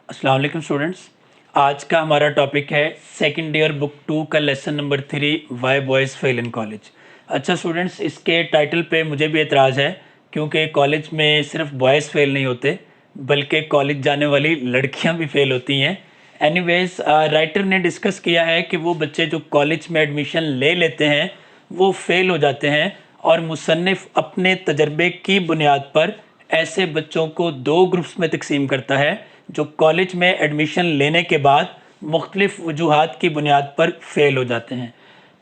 अस्सलाम वालेकुम स्टूडेंट्स। आज का हमारा टॉपिक है सेकंड ईयर बुक 2 का lesson number 3 why boys fail in college. अच्छा स्टूडेंट्स, इसके टाइटल पे मुझे भी एतराज़ है क्योंकि कॉलेज में सिर्फ बॉयज़ फेल नहीं होते बल्कि कॉलेज जाने वाली लड़कियां भी फेल होती हैं। एनीवेज, राइटर ने डिस्कस किया है कि वो बच्चे जो कॉलेज में एडमिशन ले लेते हैं वो फेल हो जाते हैं और मुसन्निफ़ अपने तजर्बे की बुनियाद पर ऐसे बच्चों को दो ग्रुप्स में तकसीम करता है जो कॉलेज में एडमिशन लेने के बाद मुख्तलिफ वजूहात की बुनियाद पर फेल हो जाते हैं।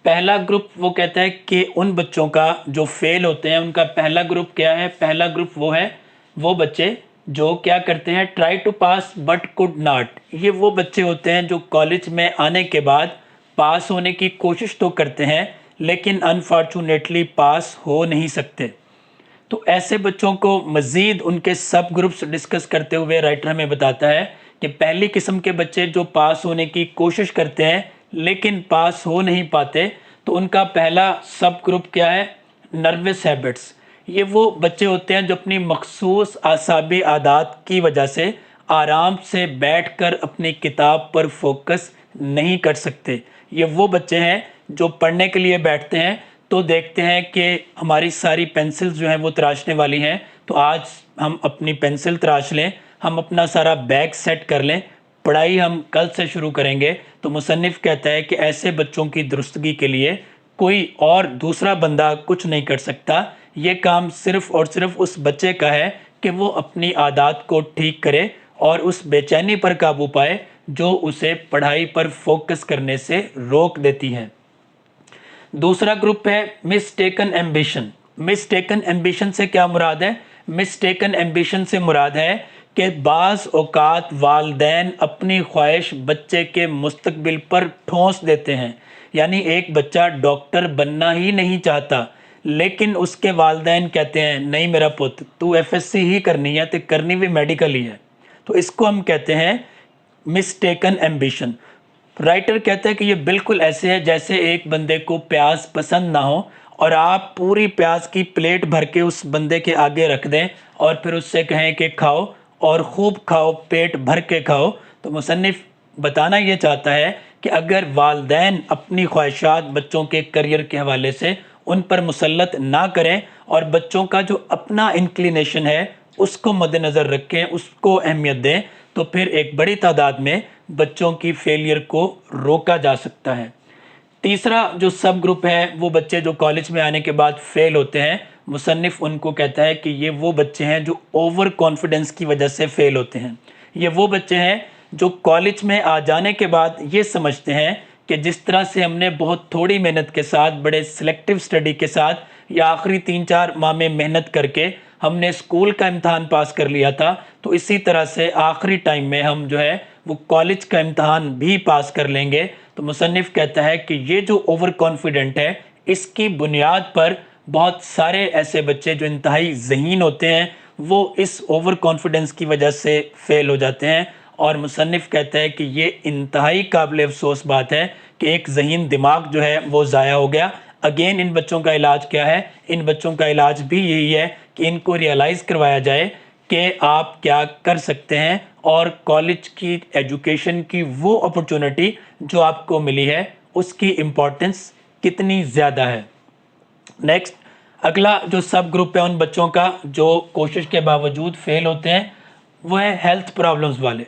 पहला ग्रुप वो कहता है कि उन बच्चों का जो फेल होते हैं उनका पहला ग्रुप क्या है। पहला ग्रुप वो है वो बच्चे जो क्या करते हैं, try to pass but could not. ये वो बच्चे होते हैं जो कॉलेज में आने के बाद पास होने की कोशिश तो करते हैं लेकिन अनफॉर्चुनेटली पास हो नहीं सकते। तो ऐसे बच्चों को मज़ीद उनके सब ग्रुप्स डिस्कस करते हुए राइटर हमें बताता है कि पहली किस्म के बच्चे जो पास होने की कोशिश करते हैं लेकिन पास हो नहीं पाते, तो उनका पहला सब ग्रुप क्या है, नर्वस हैबिट्स। ये वो बच्चे होते हैं जो अपनी मखसूस आसाबी आदत की वजह से आराम से बैठकर अपनी किताब पर फोकस नहीं कर सकते। ये वो बच्चे हैं जो पढ़ने के लिए बैठते हैं तो देखते हैं कि हमारी सारी पेंसिल्स जो हैं वो तराशने वाली हैं, तो आज हम अपनी पेंसिल तराश लें, हम अपना सारा बैग सेट कर लें, पढ़ाई हम कल से शुरू करेंगे। तो मुसन्निफ़ कहता है कि ऐसे बच्चों की दुरुस्तगी के लिए कोई और दूसरा बंदा कुछ नहीं कर सकता। ये काम सिर्फ़ और सिर्फ उस बच्चे का है कि वो अपनी आदत को ठीक करे और उस बेचैनी पर काबू पाए जो उसे पढ़ाई पर फोकस करने से रोक देती है। दूसरा ग्रुप है मिसटेकन एम्बिशन। मिसटेकन एम्बिशन से क्या मुराद है? मिसटेकन एम्बिशन से मुराद है कि बाज़ औक़ात वालिदैन अपनी ख्वाहिश बच्चे के मुस्तकबिल पर ठोंस देते हैं। यानी एक बच्चा डॉक्टर बनना ही नहीं चाहता लेकिन उसके वालिदैन कहते हैं नहीं मेरा पुत्र, तू एफएससी ही करनी है, तो करनी भी मेडिकल ही है। तो इसको हम कहते हैं मिसटेकन एम्बिशन। राइटर कहता है कि ये बिल्कुल ऐसे है जैसे एक बंदे को प्याज पसंद ना हो और आप पूरी प्याज की प्लेट भर के उस बंदे के आगे रख दें और फिर उससे कहें कि खाओ और खूब खाओ, पेट भर के खाओ। तो मुसन्निफ़ बताना ये चाहता है कि अगर वालिदैन अपनी ख्वाहिशात बच्चों के करियर के हवाले से उन पर मुसल्लत ना करें और बच्चों का जो अपना इंक्लिनेशन है उसको मद्देनज़र रखें, उसको अहमियत दें, तो फिर एक बड़ी तादाद में बच्चों की फेलियर को रोका जा सकता है। तीसरा जो सब ग्रुप है वो बच्चे जो कॉलेज में आने के बाद फेल होते हैं। मुसन्निफ़ उनको कहता है कि ये वो बच्चे हैं जो ओवर कॉन्फिडेंस की वजह से फेल होते हैं। ये वो बच्चे हैं जो कॉलेज में आ जाने के बाद ये समझते हैं कि जिस तरह से हमने बहुत थोड़ी मेहनत के साथ, बड़े सिलेक्टिव स्टडी के साथ या आखिरी 3-4 माह में मेहनत करके हमने स्कूल का इम्तहान पास कर लिया था, तो इसी तरह से आखिरी टाइम में हम जो है वो कॉलेज का इम्तहान भी पास कर लेंगे। तो मुसन्निफ़ कहता है कि ये जो ओवर कॉन्फिडेंट है इसकी बुनियाद पर बहुत सारे ऐसे बच्चे जो इंतहाई ज़हीन होते हैं वो इस ओवर कॉन्फिडेंस की वजह से फेल हो जाते हैं। और मुसन्निफ़ कहता है कि ये इंतहाई काबिल अफसोस बात है कि एक ज़हीन दिमाग जो है वो ज़ाया हो गया। अगेन इन बच्चों का इलाज क्या है? इन बच्चों का इलाज भी यही है कि इनको रियलाइज़ करवाया जाए कि आप क्या कर सकते हैं और कॉलेज की एजुकेशन की वो अपॉर्चुनिटी जो आपको मिली है उसकी इम्पोर्टेंस कितनी ज़्यादा है। नेक्स्ट, अगला जो सब ग्रुप है उन बच्चों का जो कोशिश के बावजूद फेल होते हैं वो है हेल्थ प्रॉब्लम्स वाले।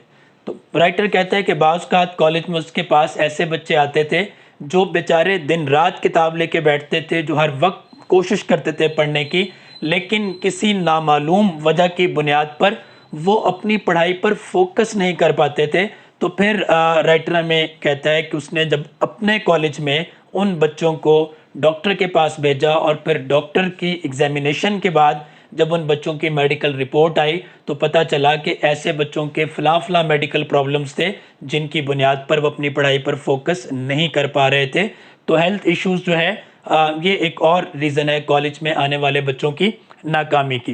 तो राइटर कहता है कि बाज़ औक़ात कॉलेज में उसके पास ऐसे बच्चे आते थे जो बेचारे दिन रात किताब लेके बैठते थे, जो हर वक्त कोशिश करते थे पढ़ने की, लेकिन किसी नामालूम वजह की बुनियाद पर वो अपनी पढ़ाई पर फोकस नहीं कर पाते थे। तो फिर राइटर हमें कहता है कि उसने जब अपने कॉलेज में उन बच्चों को डॉक्टर के पास भेजा और फिर डॉक्टर की एग्जामिनेशन के बाद जब उन बच्चों की मेडिकल रिपोर्ट आई तो पता चला कि ऐसे बच्चों के फ़लाँ मेडिकल प्रॉब्लम्स थे जिनकी बुनियाद पर वो अपनी पढ़ाई पर फोकस नहीं कर पा रहे थे। तो हेल्थ इश्यूज़ जो है ये एक और रीज़न है कॉलेज में आने वाले बच्चों की नाकामी की।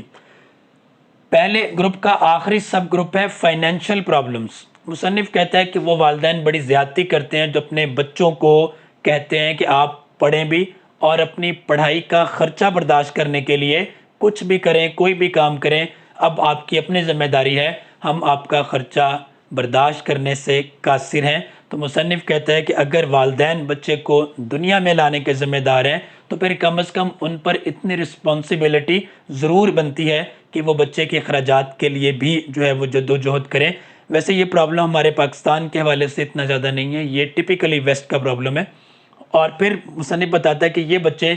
पहले ग्रुप का आखिरी सब ग्रुप है फाइनेंशियल प्रॉब्लम्स। मुसन्निफ़ कहता है कि वो वालिदैन बड़ी ज़्यादती करते हैं जो अपने बच्चों को कहते हैं कि आप पढ़ें भी और अपनी पढ़ाई का ख़र्चा बर्दाश्त करने के लिए कुछ भी करें, कोई भी काम करें, अब आपकी अपनी ज़िम्मेदारी है, हम आपका ख़र्चा برداشت کرنے سے قاصر ہیں۔ تو مصنف کہتا ہے کہ اگر والدین بچے کو دنیا میں لانے کے ذمہ دار ہیں تو پھر کم از کم ان پر اتنی رسپانسبلٹی ضرور بنتی ہے کہ وہ بچے کے اخراجات کے لیے بھی جو ہے وہ جد و جہد کریں۔ ویسے یہ پرابلم ہمارے پاکستان کے حوالے سے اتنا زیادہ نہیں ہے، یہ ٹپیکلی ویسٹ کا پرابلم ہے۔ اور پھر مصنف بتاتا ہے کہ یہ بچے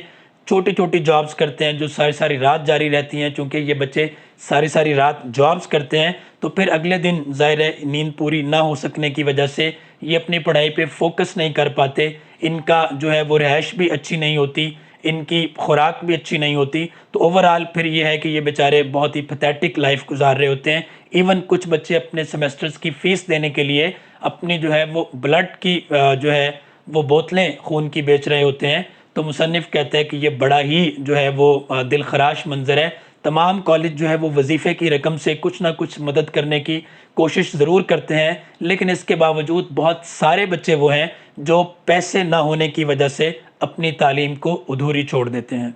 چھوٹی چھوٹی جابز کرتے ہیں جو ساری ساری رات جاری رہتی ہیں، چونکہ یہ بچے ساری ساری رات جابز کرتے ہیں تو پھر اگلے دن ظاہر ہے نیند پوری نہ ہو سکنے کی وجہ سے یہ اپنی پڑھائی پہ فوکس نہیں کر پاتے، ان کا جو ہے وہ رہائش بھی اچھی نہیں ہوتی، ان کی خوراک بھی اچھی نہیں ہوتی، تو اوورآل پھر یہ ہے کہ یہ بیچارے بہت ہی پیتھیٹک لائف گزار رہے ہوتے ہیں۔ ایون کچھ بچے اپنے سیمسٹرز کی فیس دینے کے لیے اپنی جو ہے وہ بلڈ کی جو ہے وہ بوتلیں خون کی بیچ رہے ہوتے ہیں۔ تو مصنف کہتا ہے کہ یہ بڑا ہی جو ہے وہ دل خراش منظر ہے۔ تمام کالج جو ہے وہ وظیفے کی رقم سے کچھ نہ کچھ مدد کرنے کی کوشش ضرور کرتے ہیں، لیکن اس کے باوجود بہت سارے بچے وہ ہیں جو پیسے نہ ہونے کی وجہ سے اپنی تعلیم کو ادھوری چھوڑ دیتے ہیں۔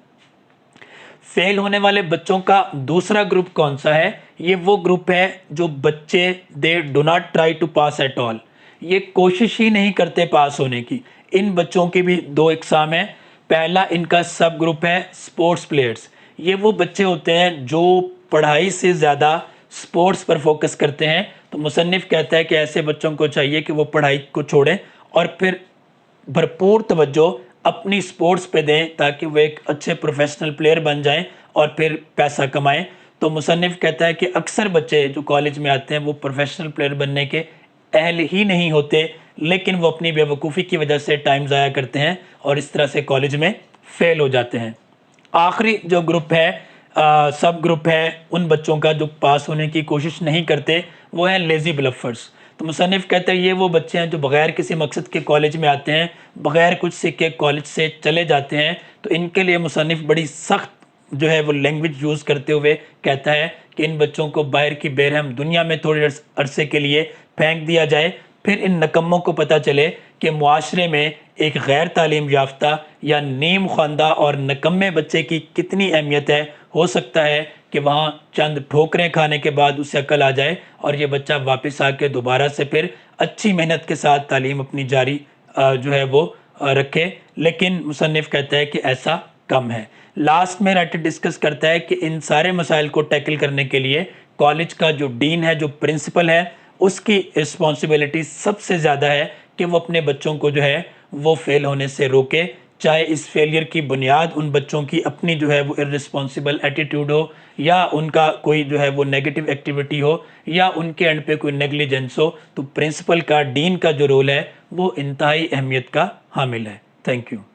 فیل ہونے والے بچوں کا دوسرا گروپ کون سا ہے؟ یہ وہ گروپ ہے جو بچے they do not try to pass at all, یہ کوشش ہی نہیں کرتے پاس ہونے کی۔ ان بچوں کی بھی دو اقسام ہیں۔ پہلا ان کا سب گروپ ہے سپورٹس پلیئرز، یہ وہ بچے ہوتے ہیں جو پڑھائی سے زیادہ سپورٹس پر فوکس کرتے ہیں۔ تو مصنف کہتا ہے کہ ایسے بچوں کو چاہیے کہ وہ پڑھائی کو چھوڑیں اور پھر بھرپور توجہ اپنی سپورٹس پہ دیں تاکہ وہ ایک اچھے پروفیشنل پلیئر بن جائیں اور پھر پیسہ کمائیں۔ تو مصنف کہتا ہے کہ اکثر بچے جو کالج میں آتے ہیں وہ پروفیشنل پلیئر بننے کے اہل ہی نہیں ہوتے، لیکن وہ اپنی بے وقوفی کی وجہ سے ٹائم ضائع کرتے ہیں اور اس طرح سے کالج میں فیل ہو جاتے ہیں۔ آخری جو گروپ ہے سب گروپ ہے ان بچوں کا جو پاس ہونے کی کوشش نہیں کرتے، وہ ہیں لیزی بلفرز۔ تو مصنف کہتے ہیں یہ وہ بچے ہیں جو بغیر کسی مقصد کے کالج میں آتے ہیں، بغیر کچھ سیکھے کالج سے چلے جاتے ہیں۔ تو ان کے لیے مصنف بڑی سخت جو ہے وہ لینگویج یوز کرتے ہوئے کہتا ہے کہ ان بچوں کو باہر کی بیرحم دنیا میں تھوڑے عرصے کے لیے پھینک دیا جائے، پھر ان نکموں کو پتہ چلے کہ معاشرے میں ایک غیر تعلیم یافتہ یا نیم خواندہ اور نکمے بچے کی کتنی اہمیت ہے۔ ہو سکتا ہے کہ وہاں چند ٹھوکریں کھانے کے بعد اسے عقل آ جائے اور یہ بچہ واپس آ کے دوبارہ سے پھر اچھی محنت کے ساتھ تعلیم اپنی جاری جو ہے وہ رکھے، لیکن مصنف کہتا ہے کہ ایسا کم ہے۔ لاسٹ میں رائٹر ڈسکس کرتا ہے کہ ان سارے مسائل کو ٹیکل کرنے کے لیے کالج کا جو ڈین ہے، جو پرنسپل ہے، اس کی رسپانسبلٹی سب سے زیادہ ہے کہ وہ اپنے بچوں کو جو ہے وہ فیل ہونے سے روکے، چاہے اس فیلئر کی بنیاد ان بچوں کی اپنی جو ہے وہ ارسپانسبل ایٹیٹیوڈ ہو، یا ان کا کوئی جو ہے وہ نیگیٹو ایکٹیویٹی ہو، یا ان کے اینڈ پہ کوئی نیگلیجنس ہو۔ تو پرنسپل کا، ڈین کا جو رول ہے وہ انتہائی اہمیت کا حامل ہے۔ Thank you.